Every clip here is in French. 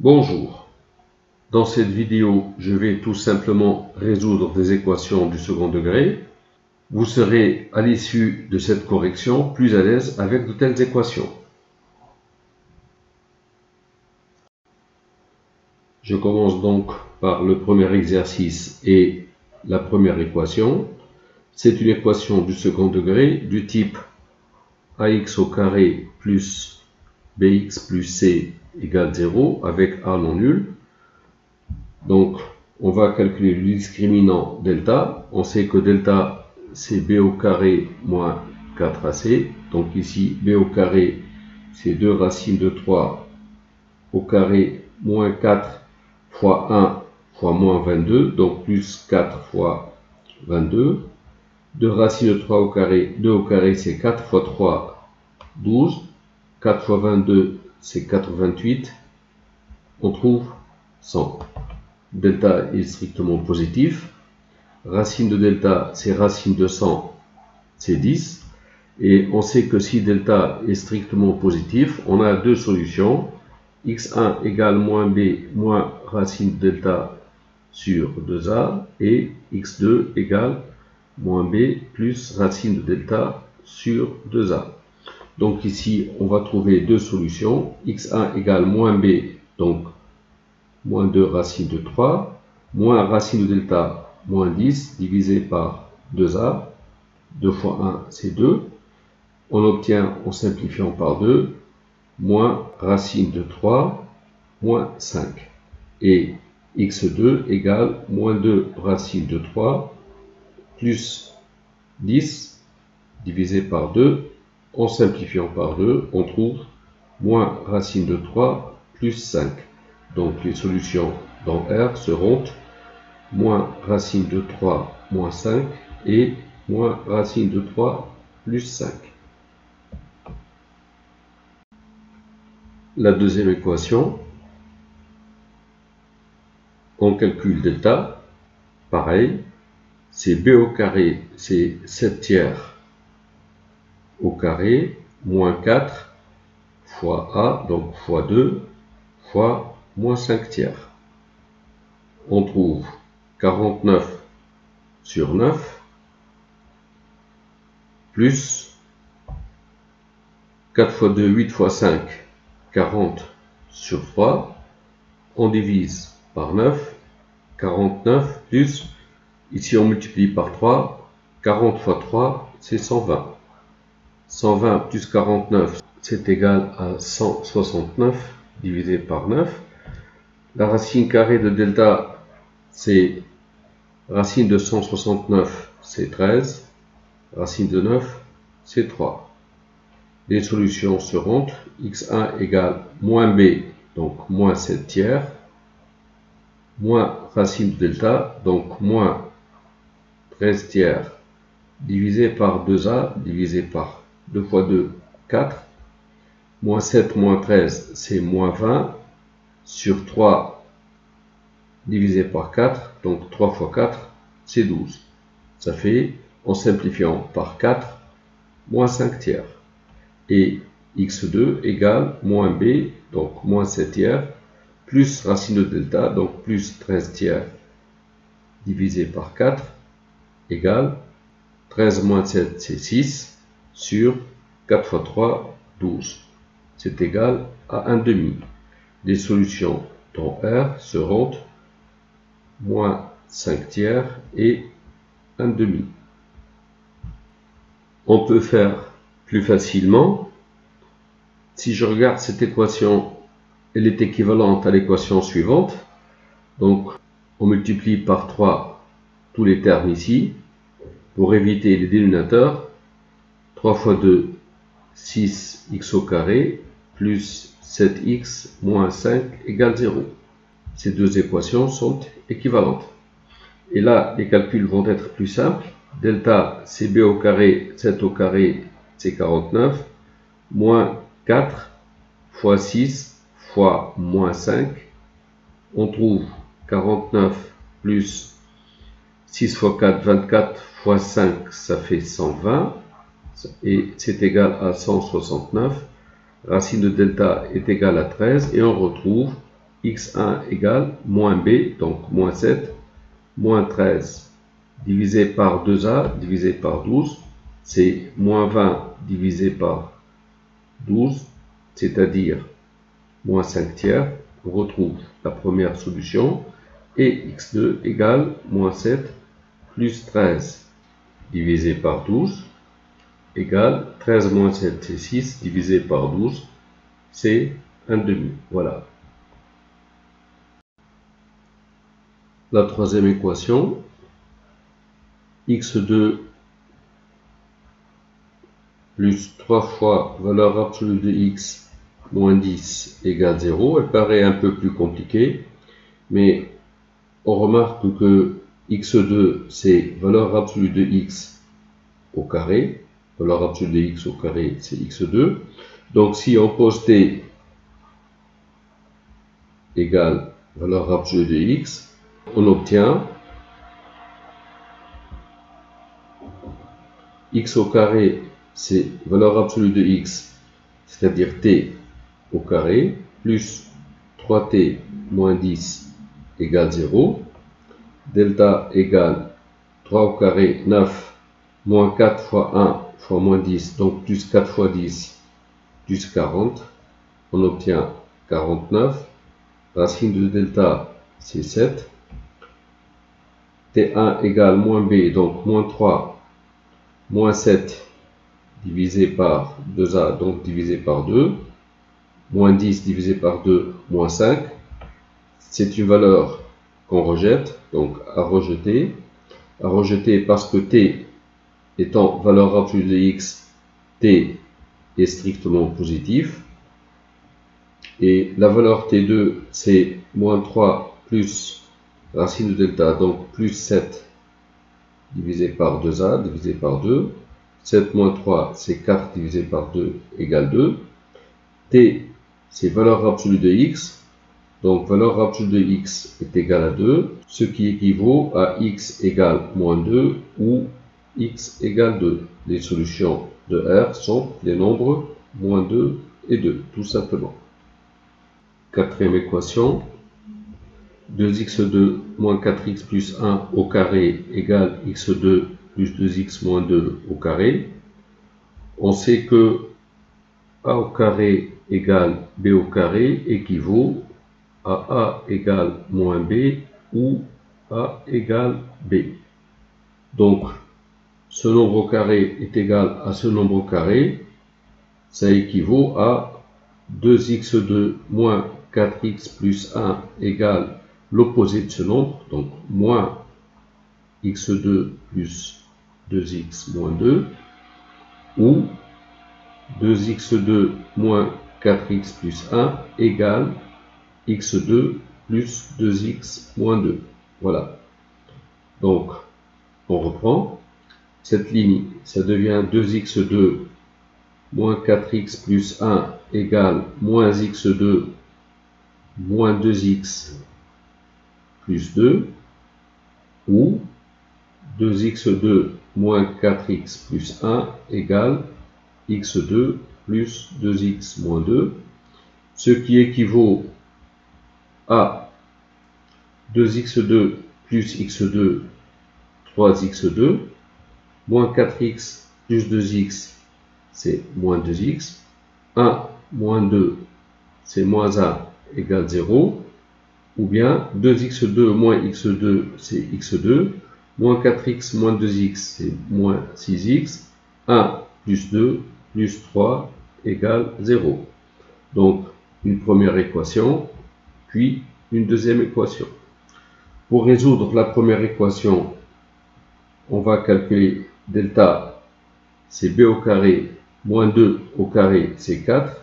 Bonjour, dans cette vidéo, je vais tout simplement résoudre des équations du second degré. Vous serez à l'issue de cette correction plus à l'aise avec de telles équations. Je commence donc par le premier exercice et la première équation. C'est une équation du second degré du type ax au carré plus bx plus c égale 0 avec a non nul. Donc, on va calculer le discriminant delta. On sait que delta, c'est b au carré moins 4ac. Donc ici, b au carré, c'est 2 racines de 3 au carré moins 4 fois 1 fois moins 22. Donc plus 4 fois 22. 2 racines de 3 au carré. 2 au carré, c'est 4 fois 3, 12. 4 fois 22, c'est 88. On trouve 100. Delta est strictement positif. Racine de delta, c'est racine de 100, c'est 10. Et on sait que si delta est strictement positif, on a deux solutions. x1 égale moins b moins racine de delta sur 2a. Et x2 égale moins b plus racine de delta sur 2a. Donc ici, on va trouver deux solutions. x1 égale moins b, donc moins 2 racine de 3, moins racine de delta, moins 10, divisé par 2a. 2 fois 1, c'est 2. On obtient, en simplifiant par 2, moins racine de 3, moins 5. Et x2 égale moins 2 racine de 3, plus 10, divisé par 2. En simplifiant par 2, on trouve moins racine de 3 plus 5. Donc les solutions dans R seront moins racine de 3 moins 5 et moins racine de 3 plus 5. La deuxième équation, on calcule delta. Pareil, c'est b au carré, c'est 7 tiers au carré, moins 4 fois a, donc fois 2, fois moins 5 tiers. On trouve 49 sur 9, plus 4 fois 2, 8 fois 5, 40 sur 3. On divise par 9, 49 plus, ici on multiplie par 3, 40 fois 3, c'est 120. 120 plus 49, c'est égal à 169 divisé par 9. La racine carrée de delta, c'est racine de 169, c'est 13. Racine de 9, c'est 3. Les solutions seront x1 égale moins b, donc moins 7 tiers, moins racine de delta, donc moins 13 tiers, divisé par 2a, divisé par 2 fois 2, 4. Moins 7 moins 13, c'est moins 20, sur 3 divisé par 4, donc 3 fois 4, c'est 12. Ça fait, en simplifiant par 4, moins 5 tiers. Et x2 égale moins b, donc moins 7 tiers, plus racine de delta, donc plus 13 tiers, divisé par 4, égale 13 moins 7, c'est 6, sur 4 fois 3, 12. C'est égal à 1 demi. Les solutions dans R seront moins 5 tiers et 1 demi. On peut faire plus facilement. Si je regarde cette équation, elle est équivalente à l'équation suivante. Donc, on multiplie par 3 tous les termes ici. Pour éviter les dénominateurs, 3 fois 2, 6x au carré, plus 7x moins 5 égale 0. Ces deux équations sont équivalentes. Et là, les calculs vont être plus simples. Delta, c'est b au carré, 7 au carré, c'est 49, moins 4 fois 6 fois moins 5. On trouve 49 plus 6 fois 4, 24 fois 5, ça fait 120. Et c'est égal à 169. Racine de delta est égale à 13. Et on retrouve x1 égale moins b, donc moins 7, moins 13 divisé par 2a divisé par 12, c'est moins 20 divisé par 12, c'est-à-dire moins 5 tiers. On retrouve la première solution, et x2 égale moins 7 plus 13 divisé par 12 égale 13 moins 7, c'est 6, divisé par 12, c'est 1/2. Voilà. La troisième équation, x2 plus 3 fois valeur absolue de x moins 10 égale 0. Elle paraît un peu plus compliquée, mais on remarque que x2 c'est valeur absolue de x au carré. Valeur absolue de x au carré c'est x2. Donc si on pose t égale valeur absolue de x, on obtient x au carré, c'est valeur absolue de x, c'est-à-dire t au carré, plus 3t moins 10 égale 0. Delta égale 3 au carré, 9, moins 4 fois 1 fois moins 10, donc plus 4 fois 10, plus 40. On obtient 49. Racine de delta, c'est 7. T1 égale moins b, donc moins 3, moins 7 divisé par 2a, donc divisé par 2. Moins 10 divisé par 2, moins 5. C'est une valeur qu'on rejette, donc à rejeter. À rejeter parce que t étant valeur absolue de x, t est strictement positif. Et la valeur t2, c'est moins 3 plus racine de delta, donc plus 7 divisé par 2a divisé par 2. 7 moins 3, c'est 4 divisé par 2 égale 2. T, c'est valeur absolue de x. Donc valeur absolue de x est égale à 2, ce qui équivaut à x égale moins 2 ou x égale 2. Les solutions de R sont les nombres moins 2 et 2, tout simplement. Quatrième équation, 2x2 moins 4x plus 1 au carré égale x2 plus 2x moins 2 au carré. On sait que a au carré égale b au carré équivaut à a égale moins b ou a égale b. Donc, ce nombre au carré est égal à ce nombre au carré. Ça équivaut à 2x2 moins 4x plus 1 égale l'opposé de ce nombre, donc moins x2 plus 2x moins 2, ou 2x2 moins 4x plus 1 égale x2 plus 2x moins 2. Voilà. Donc, on reprend. Cette ligne, ça devient 2x2 moins 4x plus 1 égale moins x2 moins 2x plus 2, ou 2x2 moins 4x plus 1 égale x2 plus 2x moins 2, ce qui équivaut à 2x2 plus x2, 3x2, moins 4x plus 2x, c'est moins 2x, 1 moins 2, c'est moins 1 égale 0, ou bien 2x2 moins x2, c'est x2, moins 4x moins 2x, c'est moins 6x, 1 plus 2 plus 3 égale 0. Donc, une première équation, puis une deuxième équation. Pour résoudre la première équation, on va calculer delta, c'est b au carré, moins 2 au carré, c'est 4,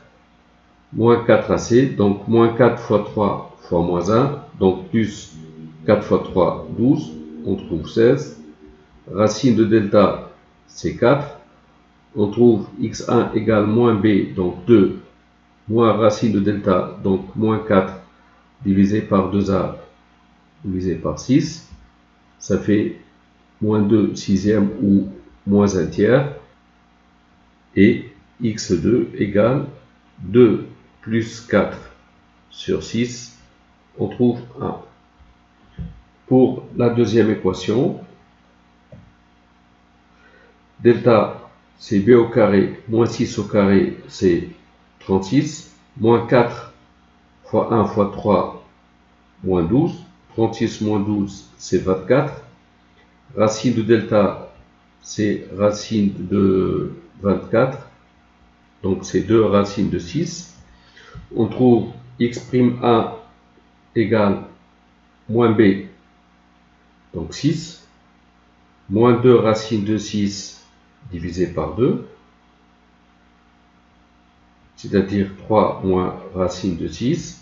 moins 4ac, donc moins 4 fois 3 fois moins 1, donc plus 4 fois 3, 12, on trouve 16. Racine de delta, c'est 4. On trouve x1 égale moins b, donc 2, moins racine de delta, donc moins 4, divisé par 2a, divisé par 6. Ça fait moins 2 sixième ou moins 1 tiers. Et x2 égale 2 plus 4 sur 6, on trouve 1. Pour la deuxième équation, delta c'est b au carré moins 6 au carré c'est 36, moins 4 fois 1 fois 3 moins 12, 36 moins 12 c'est 24, racine de delta c'est racine de 24, donc c'est 2 racines de 6. On trouve x'1 égale moins b, donc 6, moins 2 racine de 6 divisé par 2, c'est-à-dire 3 moins racine de 6,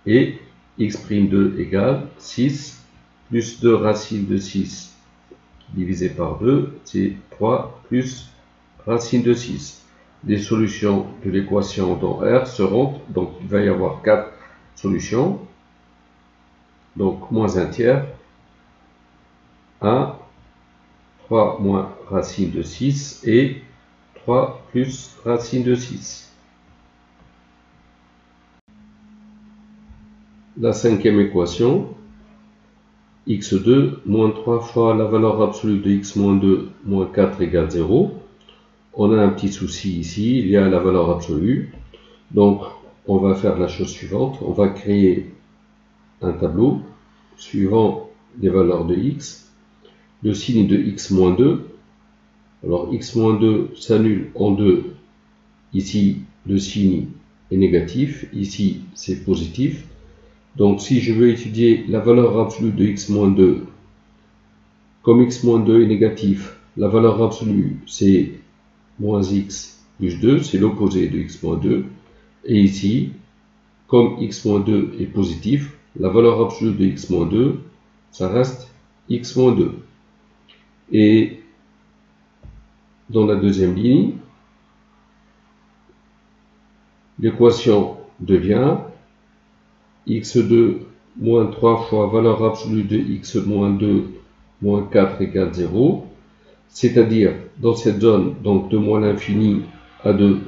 et x'2 égale 6 plus 2 racine de 6 divisé par 2, c'est 3 plus racine de 6. Les solutions de l'équation dans R seront, donc il va y avoir 4 solutions, donc moins 1 tiers, 1, 3 moins racine de 6 et 3 plus racine de 6. La cinquième équation, x2 moins 3 fois la valeur absolue de x moins 2 moins 4 égale 0. On a un petit souci ici, il y a la valeur absolue. Donc on va faire la chose suivante, on va créer un tableau suivant les valeurs de x, le signe de x moins 2. Alors x moins 2 s'annule en 2, ici le signe est négatif, ici c'est positif. Donc si je veux étudier la valeur absolue de x-2, comme x-2 est négatif, la valeur absolue c'est moins x plus 2, c'est l'opposé de x-2. Et ici, comme x-2 est positif, la valeur absolue de x-2, ça reste x-2. Et dans la deuxième ligne, l'équation devient x2 moins 3 fois valeur absolue de x moins 2 moins 4 égale 0, c'est-à-dire dans cette zone, donc de moins l'infini à 2,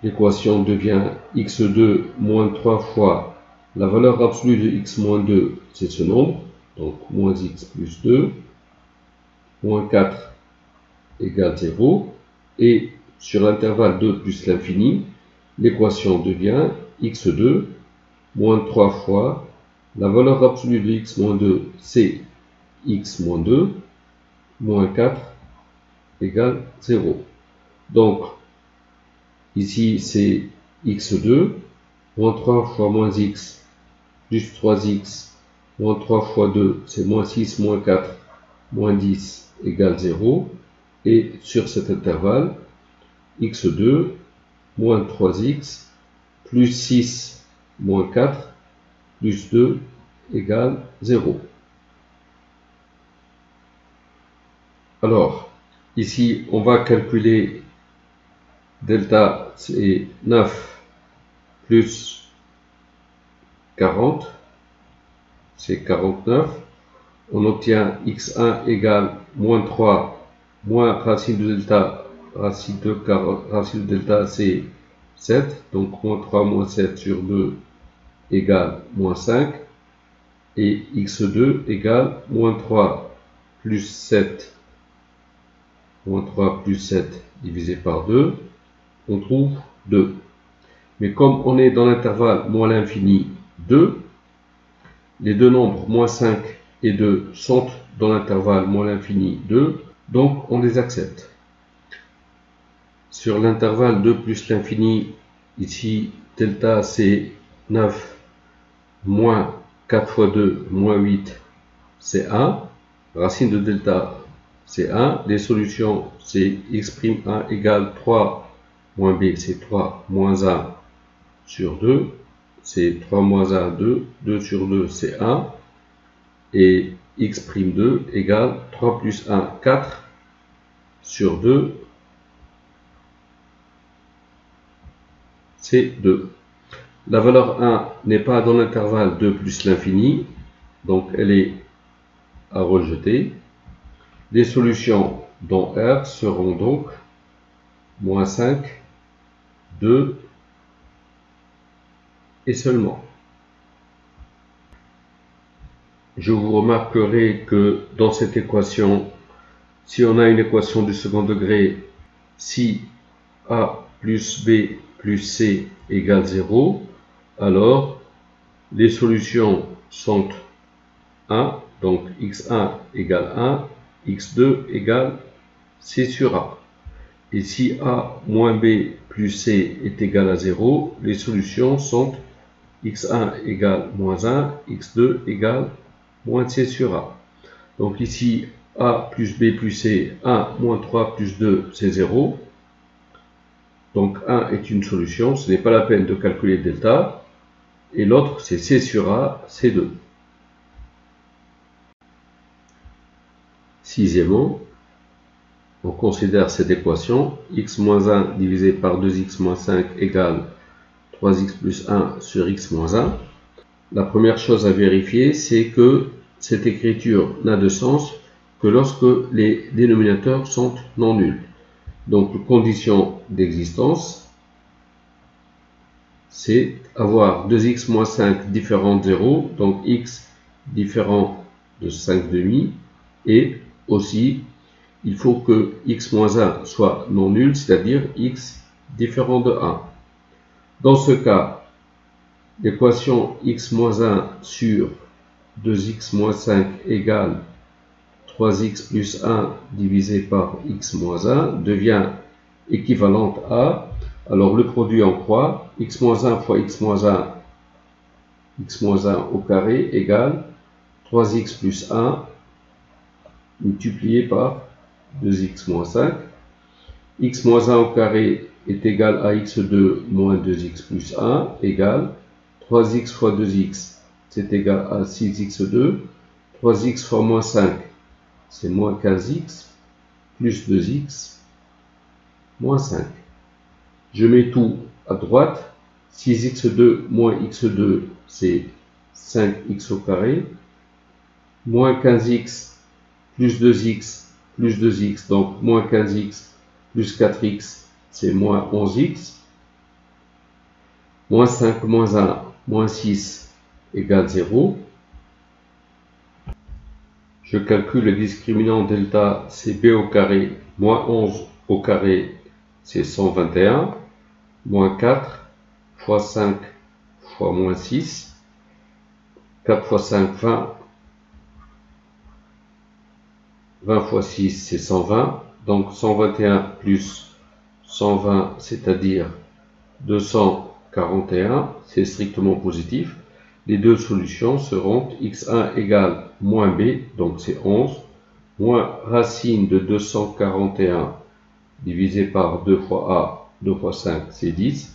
l'équation devient x2 moins 3 fois la valeur absolue de x moins 2, c'est ce nombre, donc moins x plus 2, moins 4 égale 0, et sur l'intervalle 2 plus l'infini, l'équation devient x2 moins 3 fois la valeur absolue de x moins 2, c'est x moins 2, moins 4 égale 0. Donc, ici c'est x2, moins 3 fois moins x, plus 3x, moins 3 fois 2, c'est moins 6, moins 4, moins 10 égale 0. Et sur cet intervalle, x2, moins 3x, plus 6, moins 4, plus 2 égale 0. Alors, ici, on va calculer delta, c'est 9 plus 40, c'est 49. On obtient x1 égale moins 3, moins racine de delta, racine de delta c'est 7, donc moins 3 moins 7 sur 2 égale moins 5, et x2 égale moins 3 plus 7, moins 3 plus 7 divisé par 2, on trouve 2. Mais comme on est dans l'intervalle moins l'infini 2, les deux nombres moins 5 et 2 sont dans l'intervalle moins l'infini 2, donc on les accepte. Sur l'intervalle 2 plus l'infini, ici delta c'est 9, moins 4 fois 2, moins 8, c'est 1. Racine de delta c'est 1. Les solutions c'est x'1 égale 3 moins b, c'est 3 moins 1 sur 2. C'est 3 moins 1, 2. 2 sur 2, c'est 1. Et x'2 égale 3 plus 1, 4 sur 2, c'est 2. La valeur 1 n'est pas dans l'intervalle 2 plus l'infini, donc elle est à rejeter. Les solutions dans R seront donc moins 5, 2 et seulement. je vous remarquerai que dans cette équation, si on a une équation du second degré, si A plus B plus C égale 0, alors les solutions sont 1, donc x1 égale 1, x2 égale C sur A. Et si A moins B plus C est égal à 0, les solutions sont x1 égale moins 1, x2 égale moins C sur A. Donc ici, A plus B plus C, 1 moins 3 plus 2, c'est 0. Donc 1 est une solution, ce n'est pas la peine de calculer delta. Et l'autre, c'est C sur A, c'est 2. Sixièmement, on considère cette équation, x moins 1 divisé par 2x moins 5 égale 3x plus 1 sur x moins 1. La première chose à vérifier, c'est que cette écriture n'a de sens que lorsque les dénominateurs sont non nuls. Donc, condition d'existence, c'est avoir 2x moins 5 différent de 0, donc x différent de 5 demi, et aussi, il faut que x moins 1 soit non nul, c'est-à-dire x différent de 1. Dans ce cas, l'équation x moins 1 sur 2x moins 5 égale 3x plus 1 divisé par x moins 1 devient équivalente à, alors le produit en croix, x moins 1 fois x moins 1 au carré égale 3x plus 1 multiplié par 2x moins 5. X moins 1 au carré est égal à x2 moins 2x plus 1 égale 3x fois 2x, c'est égal à 6x2. 3x fois moins 5, c'est moins 15x, plus 2x, moins 5. Je mets tout à droite. 6x2 moins x2, c'est 5x au carré. Moins 15x plus 2x, donc moins 15x plus 4x, c'est moins 11x. Moins 5 moins 1, moins 6 égale 0. Je calcule le discriminant delta, c'est b au carré, moins 11 au carré, c'est 121, moins 4 fois 5 fois moins 6, 4 fois 5, 20, 20 fois 6, c'est 120, donc 121 plus 120, c'est-à-dire 241, c'est strictement positif. Les deux solutions seront x1 égale moins b, donc c'est 11, moins racine de 241 divisé par 2 fois a, 2 fois 5, c'est 10,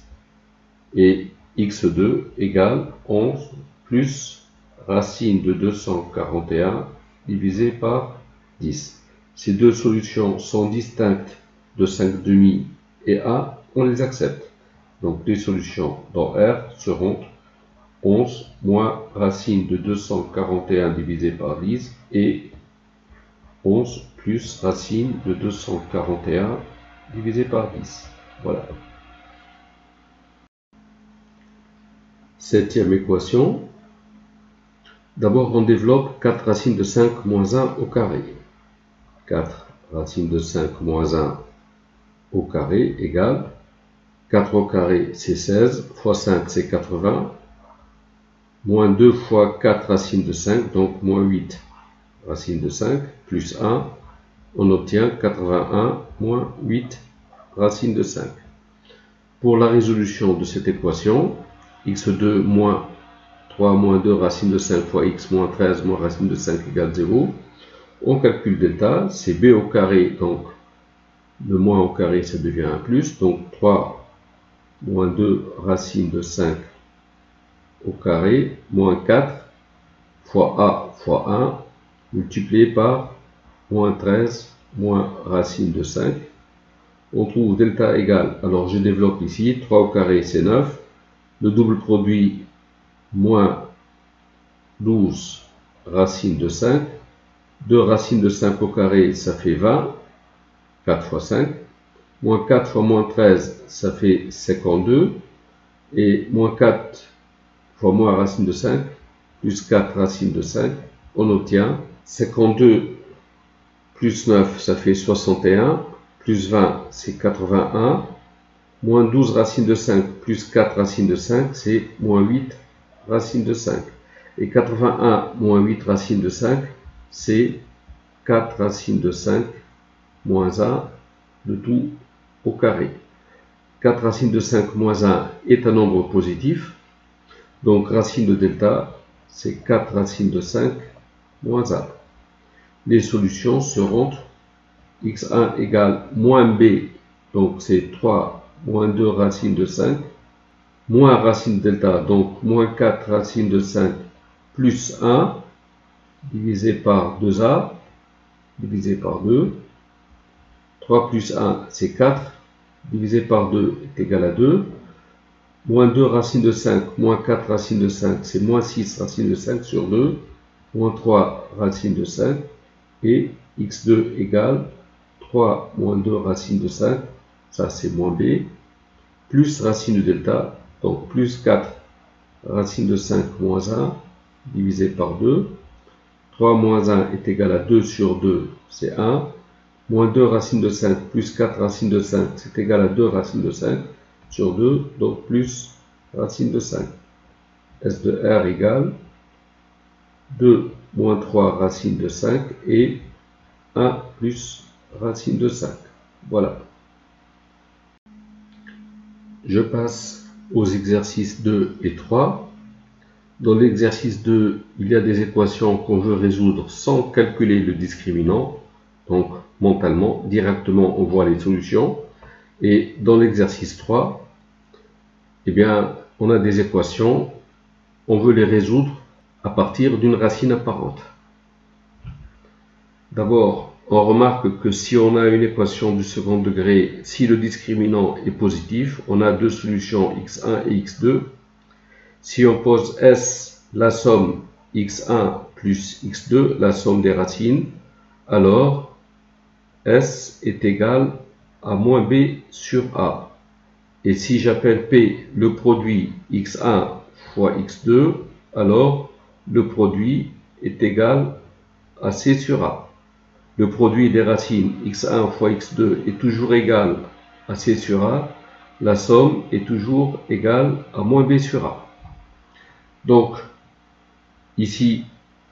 et x2 égale 11 plus racine de 241 divisé par 10. Ces deux solutions sont distinctes de 5 demi et a, on les accepte. Donc les solutions dans R seront 11 moins racine de 241 divisé par 10 et 11 plus racine de 241 divisé par 10. Voilà. Septième équation. D'abord, on développe 4 racines de 5 moins 1 au carré. 4 racines de 5 moins 1 au carré égale 4 au carré, c'est 16, fois 5, c'est 80, moins 2 fois 4 racines de 5, donc moins 8 racines de 5, plus 1, on obtient 81 moins 8 racines de 5. Pour la résolution de cette équation, x2 moins 3 moins 2 racine de 5 fois x moins 13 moins racine de 5 égale 0, on calcule delta, c'est b au carré, donc le moins au carré, ça devient un plus, donc 3 moins 2 racine de 5 au carré, moins 4 fois a fois 1, multiplié par moins 13 moins racine de 5. On trouve delta égale, alors je développe ici, 3 au carré c'est 9, le double produit moins 12 racine de 5, 2 racines de 5 au carré ça fait 20, 4 fois 5, moins 4 fois moins 13 ça fait 52, et moins 4 fois moins racine de 5, plus 4 racine de 5, on obtient 52 plus 9, ça fait 61, plus 20, c'est 81, moins 12 racine de 5 plus 4 racine de 5, c'est moins 8 racine de 5. Et 81 moins 8 racine de 5, c'est 4 racine de 5 moins 1, le tout au carré. 4 racine de 5 moins 1 est un nombre positif, donc racine de delta, c'est 4 racine de 5 moins 1. Les solutions seront x1 égale moins b, donc c'est 3 moins 2 racine de 5, moins racine de delta, donc moins 4 racine de 5 plus 1, divisé par 2a, divisé par 2. 3 plus 1, c'est 4, divisé par 2 est égal à 2. Moins 2 racine de 5, moins 4 racine de 5, c'est moins 6 racine de 5 sur 2, moins 3 racine de 5, et x2 égale 3 moins 2 racine de 5, ça c'est moins b, plus racine de delta, donc plus 4 racine de 5 moins 1, divisé par 2. 3 moins 1 est égal à 2 sur 2, c'est 1. Moins 2 racine de 5 plus 4 racine de 5, c'est égal à 2 racine de 5 sur 2, donc plus racine de 5. S de R égale 2 moins 3 racine de 5 et 1 plus racine de 5. Voilà. Je passe aux exercices 2 et 3. Dans l'exercice 2, il y a des équations qu'on veut résoudre sans calculer le discriminant. Donc, mentalement, directement, on voit les solutions. Et dans l'exercice 3, eh bien, on a des équations, on veut les résoudre à partir d'une racine apparente. D'abord, on remarque que si on a une équation du second degré, si le discriminant est positif, on a deux solutions x1 et x2. Si on pose S, la somme x1 plus x2, la somme des racines, alors S est égal à moins b sur a. Et si j'appelle P le produit x1 fois x2, alors le produit est égal à C sur a. Le produit des racines x1 fois x2 est toujours égal à C sur a. La somme est toujours égale à moins b sur a. Donc, ici,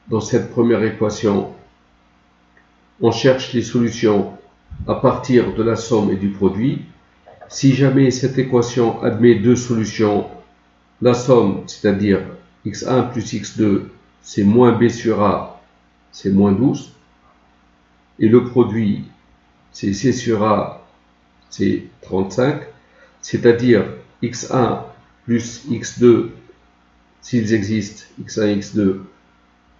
dans cette première équation, on cherche les solutions à partir de la somme et du produit. Si jamais cette équation admet deux solutions, la somme, c'est-à-dire x1 plus x2, c'est moins b sur a, c'est moins 12. Et le produit, c'est c sur a, c'est 35. C'est-à-dire x1 plus x2, s'ils existent, x1 et x2,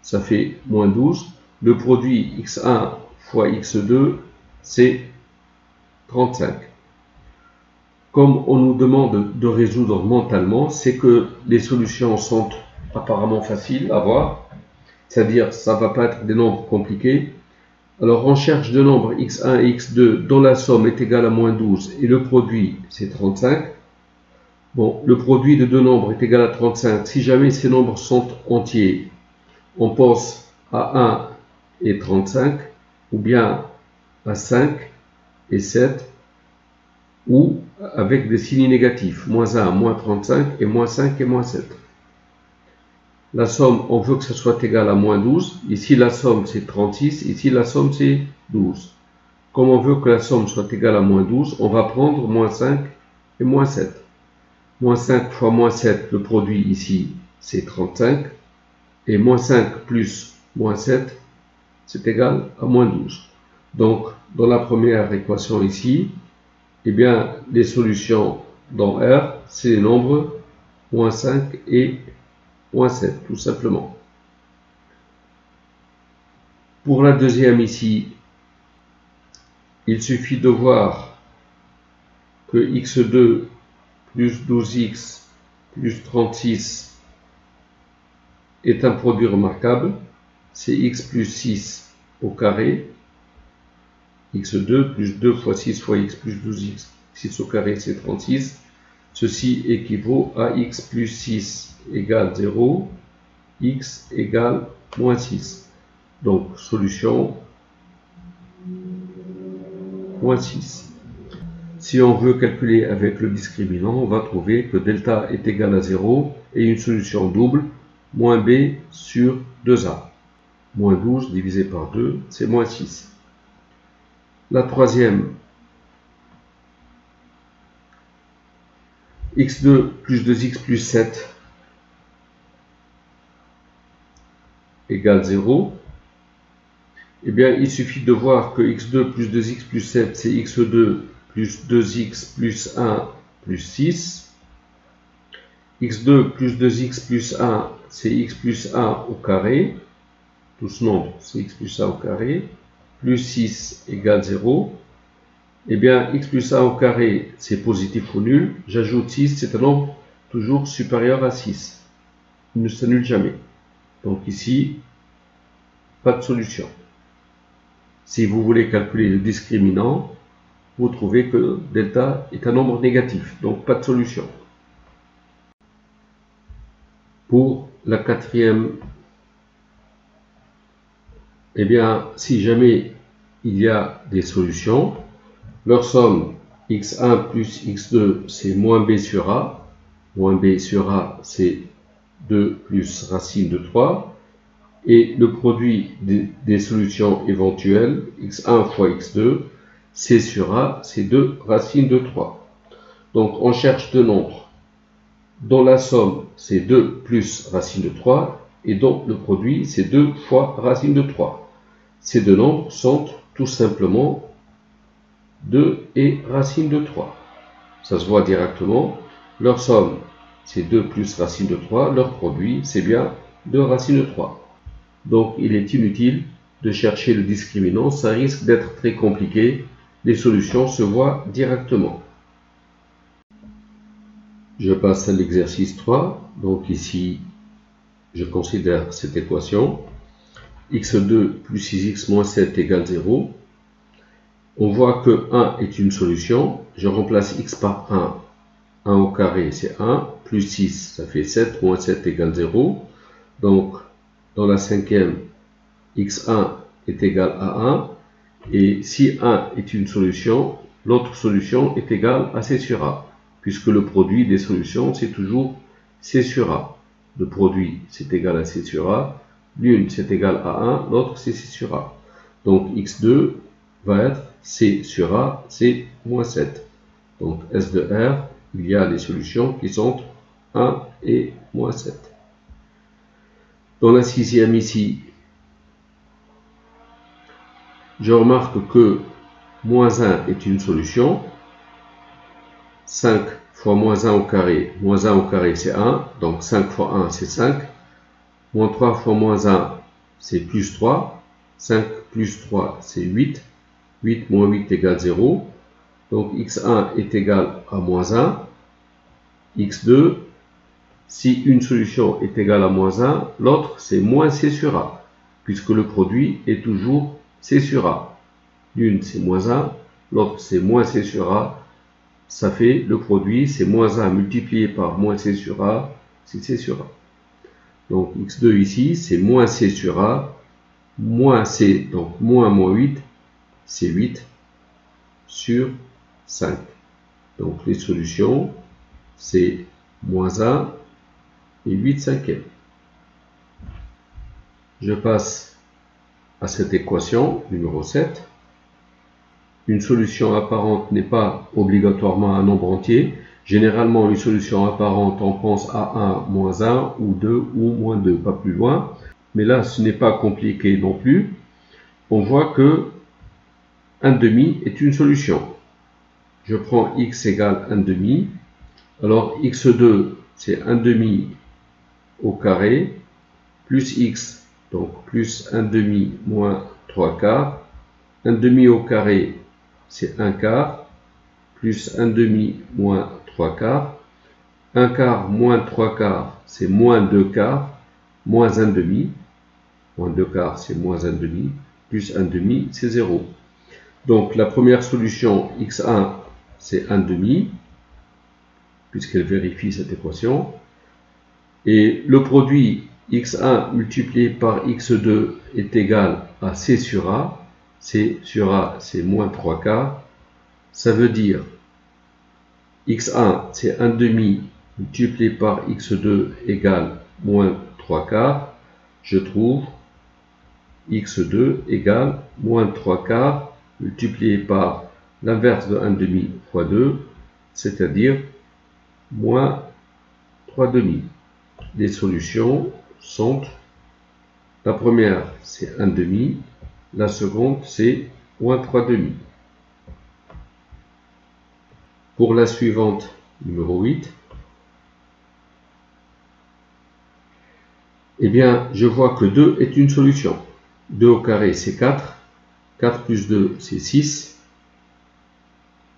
ça fait moins 12. Le produit x1 fois x2, c'est 35. Comme on nous demande de résoudre mentalement, c'est que les solutions sont apparemment faciles à voir, c'est-à-dire ça ne va pas être des nombres compliqués. Alors on cherche deux nombres x1 et x2 dont la somme est égale à moins 12 et le produit c'est 35. Bon, le produit de deux nombres est égal à 35. Si jamais ces nombres sont entiers, on pense à 1 et 35, ou bien à 5 et 7, ou avec des signes négatifs, moins 1, moins 35, et moins 5 et moins 7. La somme, on veut que ce soit égal à moins 12. Ici, la somme, c'est 36. Ici, la somme, c'est 12. Comme on veut que la somme soit égale à moins 12, on va prendre moins 5 et moins 7. Moins 5 fois moins 7, le produit ici, c'est 35. Et moins 5 plus moins 7, c'est égal à moins 12. Donc, dans la première équation ici, eh bien, les solutions dans R, c'est les nombres moins 5 et moins 7, tout simplement. Pour la deuxième ici, il suffit de voir que x2 plus 12x plus 36 est un produit remarquable. C'est x plus 6 au carré. x2 plus 2 fois 6 fois x plus 12x. 6 au carré, c'est 36. Ceci équivaut à x plus 6 égale 0, x égale moins 6. Donc solution moins 6. Si on veut calculer avec le discriminant, on va trouver que delta est égal à 0 et une solution double, moins b sur 2a. Moins 12 divisé par 2, c'est moins 6. La troisième, x2 plus 2x plus 7 égale 0. Eh bien, il suffit de voir que x2 plus 2x plus 7, c'est x2 plus 2x plus 1 plus 6. x2 plus 2x plus 1, c'est x plus 1 au carré. Tout ce nombre, c'est x plus 1 au carré. Plus 6 égale 0. Eh bien, x plus 1 au carré, c'est positif ou nul. J'ajoute 6, c'est un nombre toujours supérieur à 6. Il ne s'annule jamais. Donc ici, pas de solution. Si vous voulez calculer le discriminant, vous trouvez que delta est un nombre négatif, donc pas de solution. Pour la quatrième, eh bien, si jamais il y a des solutions, leur somme x1 plus x2, c'est moins b sur a. Moins b sur a, c'est 2 plus racine de 3. Et le produit des solutions éventuelles, x1 fois x2, c sur a, c'est 2 racine de 3. Donc on cherche deux nombres dont la somme c'est 2 plus racine de 3 et dont le produit c'est 2 fois racine de 3. Ces deux nombres sont tout simplement 2 et racine de 3. Ça se voit directement. Leur somme c'est 2 plus racine de 3. Leur produit c'est bien 2 racine de 3. Donc il est inutile de chercher le discriminant. Ça risque d'être très compliqué. Les solutions se voient directement. Je passe à l'exercice 3. Donc ici, je considère cette équation. x2 plus 6x moins 7 égale 0. On voit que 1 est une solution. Je remplace x par 1. 1 au carré, c'est 1. Plus 6, ça fait 7. Moins 7 égale 0. Donc, dans la cinquième, x1 est égal à 1. Et si 1 est une solution, l'autre solution est égale à c sur a. Puisque le produit des solutions, c'est toujours c sur a. Le produit, c'est égal à c sur a. L'une, c'est égal à 1. L'autre, c'est c sur a. Donc, x2 va être c sur a, c'est moins 7. Donc, S de R, il y a les solutions qui sont 1 et moins 7. Dans la sixième ici, je remarque que moins 1 est une solution. 5 fois moins 1 au carré c'est 1, donc 5 fois 1 c'est 5. Moins 3 fois moins 1 c'est plus 3. 5 plus 3 c'est 8. 8 moins 8 égale 0. Donc x1 est égal à moins 1. x2, si une solution est égale à moins 1, l'autre c'est moins c sur a, puisque le produit est toujours c sur a. L'une c'est moins 1, l'autre c'est moins c sur a. Ça fait le produit, c'est moins 1 multiplié par moins c sur a, c'est c sur a. Donc x2 ici, c'est moins c sur a, moins c, donc moins 8, c'est 8 sur 5. Donc les solutions, c'est moins 1 et 8 cinquièmes. Je passe à cette équation numéro 7. Une solution apparente n'est pas obligatoirement un nombre entier. Généralement, une solution apparente, on pense à 1, moins 1, ou 2, ou moins 2, pas plus loin. Mais là, ce n'est pas compliqué non plus. On voit que 1 demi est une solution. Je prends x égale 1 demi. Alors, x2, c'est 1 demi au carré, plus x, donc plus 1 demi moins 3 quarts. 1 demi au carré, c'est 1 quart, plus 1 demi moins 3 quarts. 1 quart moins 3 quarts, c'est moins 2 quarts, moins 1 demi. Moins 2 quarts, c'est moins 1 demi, plus 1 demi, c'est 0. Donc la première solution, x1, c'est 1 demi, puisqu'elle vérifie cette équation. Et le produit x1 multiplié par x2 est égal à c sur a. C sur a, c'est moins 3 quarts. Ça veut dire x1, c'est 1 demi multiplié par x2 égale moins 3 quarts. Je trouve x2 égale moins 3 quarts multiplié par l'inverse de 1 demi fois 2, c'est-à-dire moins 3 demi. Les solutions sont, la première c'est 1 demi, la seconde c'est moins 3 demi. Pour la suivante, numéro 8, eh bien, je vois que 2 est une solution. 2 au carré, c'est 4. 4 plus 2, c'est 6.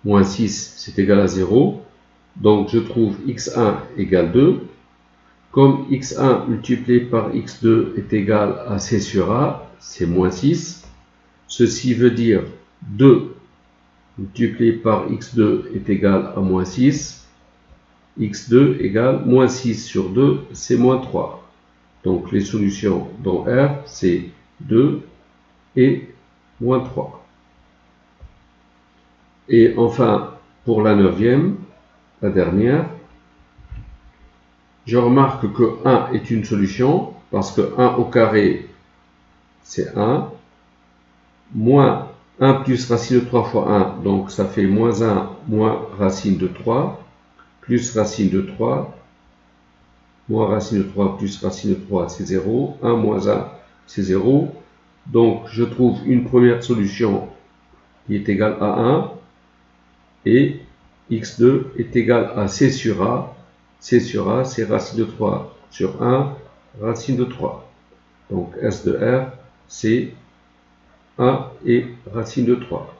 Moins 6, c'est égal à 0. Donc, je trouve x1 égale 2. Comme x1 multiplié par x2 est égal à c sur a, c'est moins 6. Ceci veut dire 2 multiplié par x2 est égal à moins 6. x2 égale moins 6 sur 2, c'est moins 3. Donc les solutions dans R, c'est 2 et moins 3. Et enfin, pour la 9e, la dernière, je remarque que 1 est une solution, parce que 1 au carré, c'est 1, moins 1 plus racine de 3 fois 1, donc ça fait moins 1 moins racine de 3, plus racine de 3, moins racine de 3 plus racine de 3, c'est 0. 1 moins 1, c'est 0. Donc, je trouve une première solution qui est égale à 1. Et x2 est égal à c sur a. C sur a, c'est racine de 3 sur 1, racine de 3. Donc, S de R, c'est 1 et racine de 3.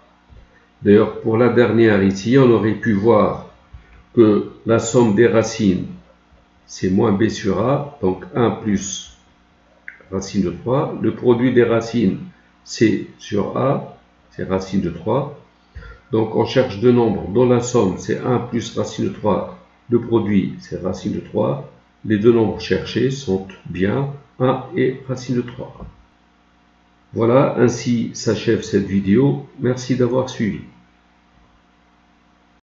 D'ailleurs, pour la dernière ici, on aurait pu voir que la somme des racines, c'est moins b sur a, donc 1 plus racine de 3. Le produit des racines, c sur a, c'est racine de 3. Donc on cherche deux nombres dont la somme, c'est 1 plus racine de 3. Le produit, c'est racine de 3. Les deux nombres cherchés sont bien 1 et racine de 3. Voilà, ainsi s'achève cette vidéo. Merci d'avoir suivi.